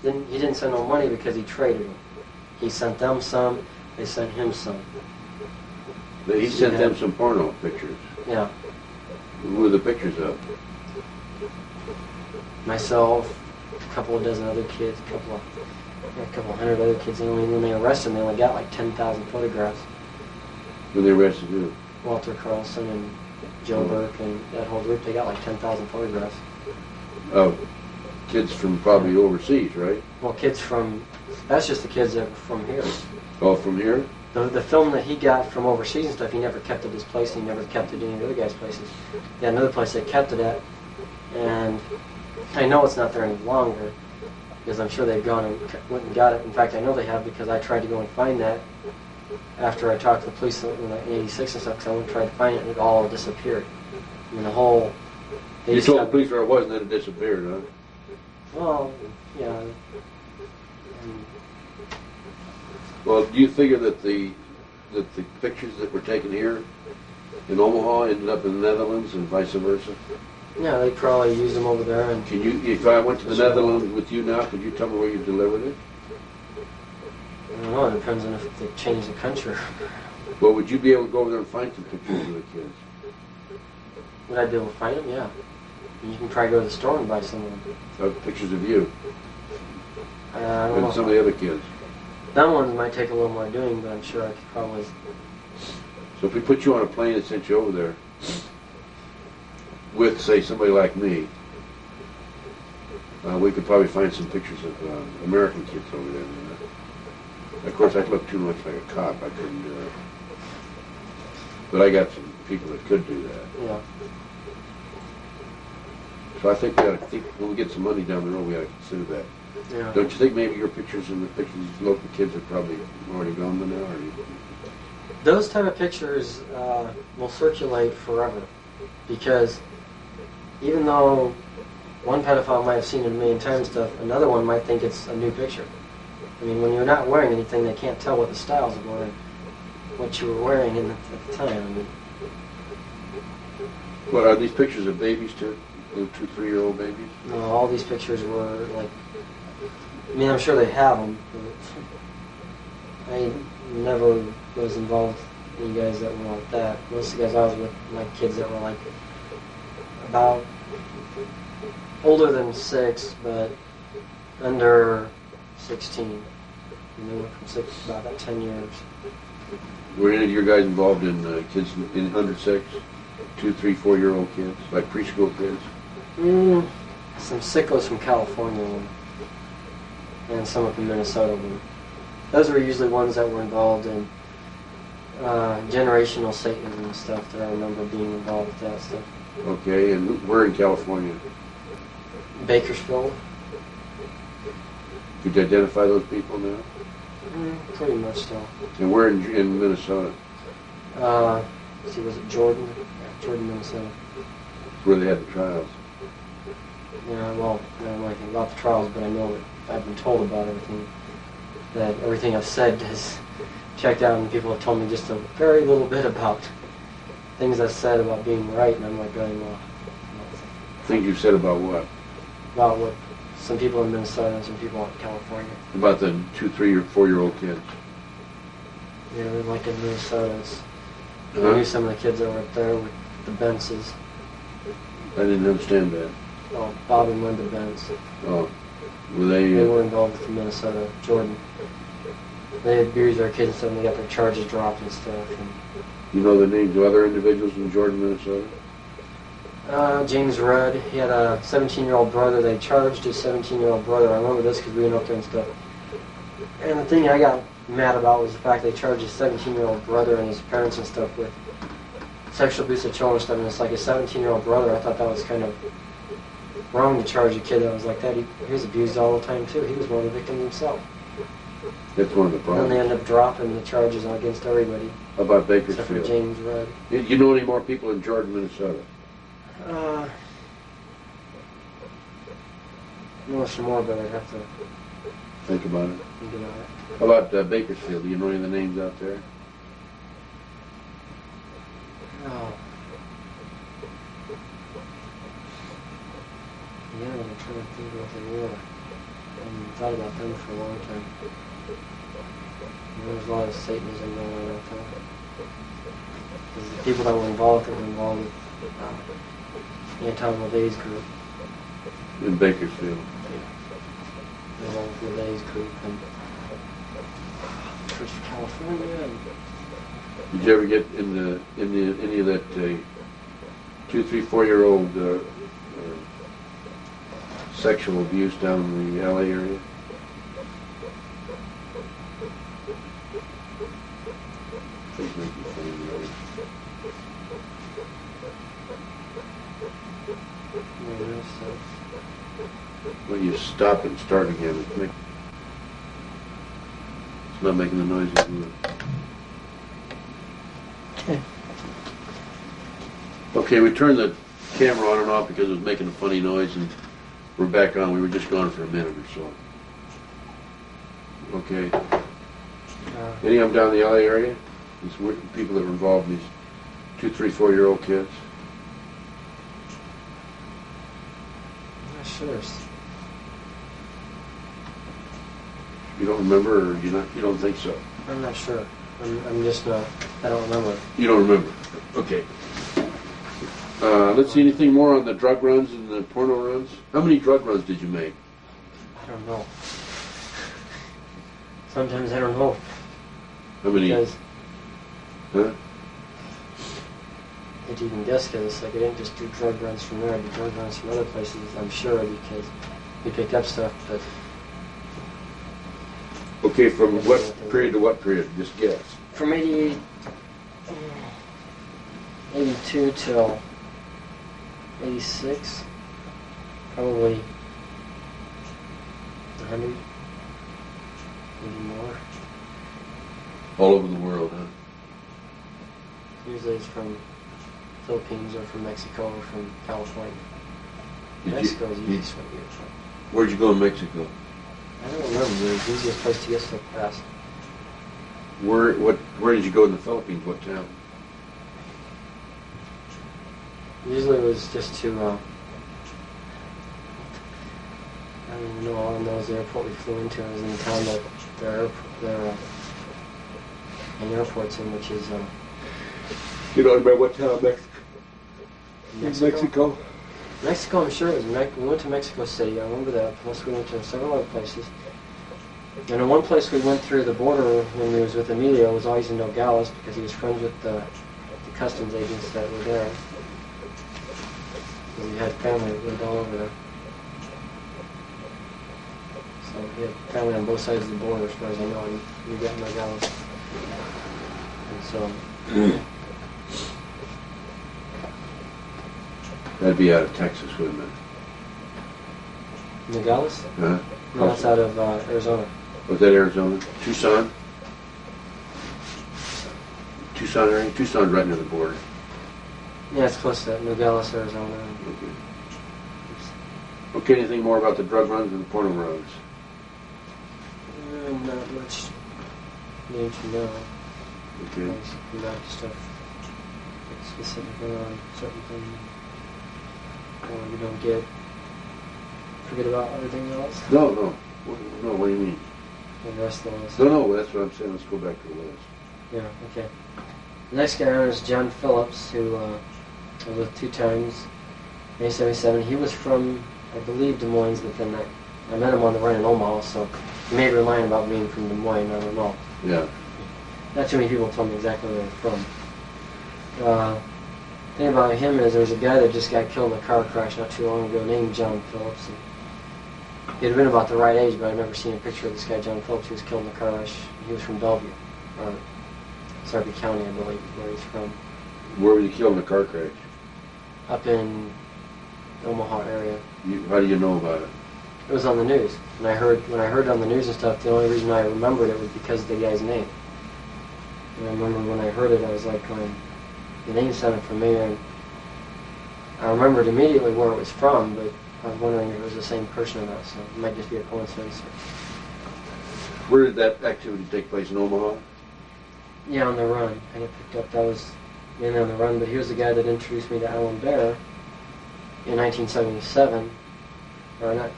He didn't send no money because he traded them. He sent them some, they sent him some. He sent them some porno pictures. Yeah. Who were the pictures of? Myself, a couple of dozen other kids, a couple hundred other kids. And when they arrested them, they only got like 10,000 photographs. When they arrested you? Walter Carlson and Joe Burke and that whole group, they got like 10,000 photographs. Oh, kids from probably overseas, right? Well, that's just the kids that were from here. Oh, from here? The film that he got from overseas and stuff, he never kept at his place, and he never kept it at any of the other guys' places. He had another place they kept it at, and I know it's not there any longer, because I'm sure they've gone and went and got it. In fact, I know they have, because I tried to go and find that after I talked to the police in '86 and stuff, because I went and tried to find it, and it all disappeared. I mean, the whole... You told the police where it was, and then it disappeared, huh? Well, yeah. Well, do you figure that the pictures that were taken here in Omaha ended up in the Netherlands and vice versa? Yeah, they probably used them over there. And can you, if I went to the Netherlands with you now, could you tell me where you delivered it? I don't know. It depends on if they change the country. Well, would you be able to go over there and find some pictures of the kids? Would I be able to find them? Yeah. You can probably go to the store and buy some of them. Pictures of you? I don't know. And some of the other kids? That one might take a little more doing, but I'm sure I could probably... So if we put you on a plane and sent you over there with, say, somebody like me, we could probably find some pictures of American kids over there. Of course, I'd look too much like a cop. I couldn't do it. But I got some people that could do that. Yeah. So I think when we get some money down the road, we ought to consider that. Yeah. Don't you think maybe your pictures and the pictures of these local kids are probably already gone by now? Or Those type of pictures will circulate forever, because even though one pedophile might have seen it a million times and stuff, another one might think it's a new picture. I mean, when you're not wearing anything, they can't tell what the styles of wearing, what you were wearing at the time. I mean, what are these pictures of babies too? Little 2-3-year-old babies? No, all these pictures were like, I mean, I'm sure they have them, but I never was involved with any guys that were like that. Most of the guys I was with, like kids that were like about older than 6, but under 16. And they went from 6 to about 10 years. Were any of your guys involved in kids in under 6? 2, 3, 4-year-old kids, like preschool kids? Some sickos from California and some up in Minnesota. Those were usually ones that were involved in generational Satanism and stuff that I remember being involved with that stuff. Okay, and where in California? Bakersfield. Could you identify those people now? Pretty much so. And where in Minnesota? Let's see, was it Jordan? Yeah, Jordan, Minnesota. Where they had the trials? Yeah, well, I don't know anything about the trials, but I know that I've been told about everything. That everything I've said is checked out, and people have told me just a very little bit about things I've said about being right, and I'm like going, well... Things you've said about what? About what some people in Minnesota and some people in California. About the 2, 3, or 4-year-old kids? Yeah, they're like in Minnesota. I knew some of the kids that were up there with the Bences. I didn't understand that. Oh, Bob and Linda Bence. Oh, were they... They were involved with the Minnesota, Jordan. They abused their kids and stuff, and they got their charges dropped and stuff. And you know the names of other individuals in Jordan, Minnesota? James Rudd, he had a 17-year-old brother. They charged his 17-year-old brother. I remember this because we went up there and stuff. And the thing I got mad about was the fact they charged his 17-year-old brother and his parents and stuff with sexual abuse of children and stuff. And it's like a 17-year-old brother. I thought that was kind of wrong to charge a kid that was like that. He was abused all the time too. He was one of the victims himself. That's one of the problems. And then they ended up dropping the charges against everybody. How about Bakersfield? Except for James Rudd. You know any more people in Jordan, Minnesota? No, some more, but I'd have to think about it. think about it. How about Bakersfield? Do you know any of the names out there? Oh. Yeah, I'm trying to think what they were. thought about them for a long time. There was a lot of Satanism going on out there. Because the people that were involved with the anti-LaVey's group. In Bakersfield. Yeah. Involved with LaVey's group and Church of California. And did you ever get in any of that 2, 3, 4-year-old sexual abuse down in the LA area? Please make me funny noise. Well, you stop and start again. It's not making the noise you do. Okay, we turned the camera on and off because it was making a funny noise, and we're back on. We were just gone for a minute or so. Okay. Any of them down in the LA area? These people that were involved in these 2, 3, 4-year-old kids? I'm not sure. You don't remember, or you don't think so? I'm not sure. I'm just not. I don't remember. You don't remember? Okay. Let's see, anything more on the drug runs and the porno runs? How many drug runs did you make? I don't know. Sometimes I don't know. How many? Because huh? I didn't even guess, because like I didn't just do drug runs from there. I did drug runs from other places, I'm sure, because we picked up stuff. But okay, from what period to what period? Just guess. From 82 till 86, probably 100, maybe more. All over the world, huh? Usually it's from Philippines or from Mexico or from California. Did Mexico is you, usually what we get from. Where'd you go in Mexico? I don't remember. It was the easiest place to get stuff fast. Where did you go in the Philippines? What town? Usually it was just to, I don't even know, all I know is the airport we flew into. It was in the town that their main airport's in, which is, You know about what town? Mexico? Mexico, I'm sure it was. We went to Mexico City, I remember that, plus we went to several other places. And in one place we went through the border when we was with Emilio was always in Nogales, because he was friends with the customs agents that were there. Because he had family that lived all over there. So he had family on both sides of the border, as far as I know, and we got in Nogales. And so... That'd be out of Texas, wouldn't it? Nogales? Huh? No, that's out of Arizona. Was that Arizona? Tucson? Tucson area? Tucson's right near the border. Yeah, it's close to that. Nogales, Arizona. Okay. Okay, anything more about the drug runs and the porno runs? Not much need to know. Okay. Not stuff specifically on certain things. Or you don't forget about everything else. No. What do you mean? The rest of the list. No, that's what I'm saying. Let's go back to the list. Yeah, okay. The next guy on is John Phillips, who I was with 2 times, May 77. He was from, I believe, Des Moines, but then I met him on the run in Omaha, so he made a line about being from Des Moines, I don't know. Yeah. Not too many people told me exactly where they're from. The thing about him is there was a guy that just got killed in a car crash not too long ago named John Phillips. And he had been about the right age, but I'd never seen a picture of this guy, John Phillips, who was killed in a car crash. He was from Bellevue, or Sarpy County, I believe, where he's from. Where was he killed in a car crash? Up in the Omaha area. How do you know about it? It was on the news. And when I heard it on the news and stuff, the only reason I remembered it was because of the guy's name. And I remember when I heard it, I was like going, the name sounded familiar. And I remembered immediately where it was from, but I was wondering if it was the same person or not, so it might just be a coincidence. Where did that activity take place, in Omaha? Yeah, on the run. I got picked up. That was mainly on the run, but he was the guy that introduced me to Alan Bear in 1977. Or not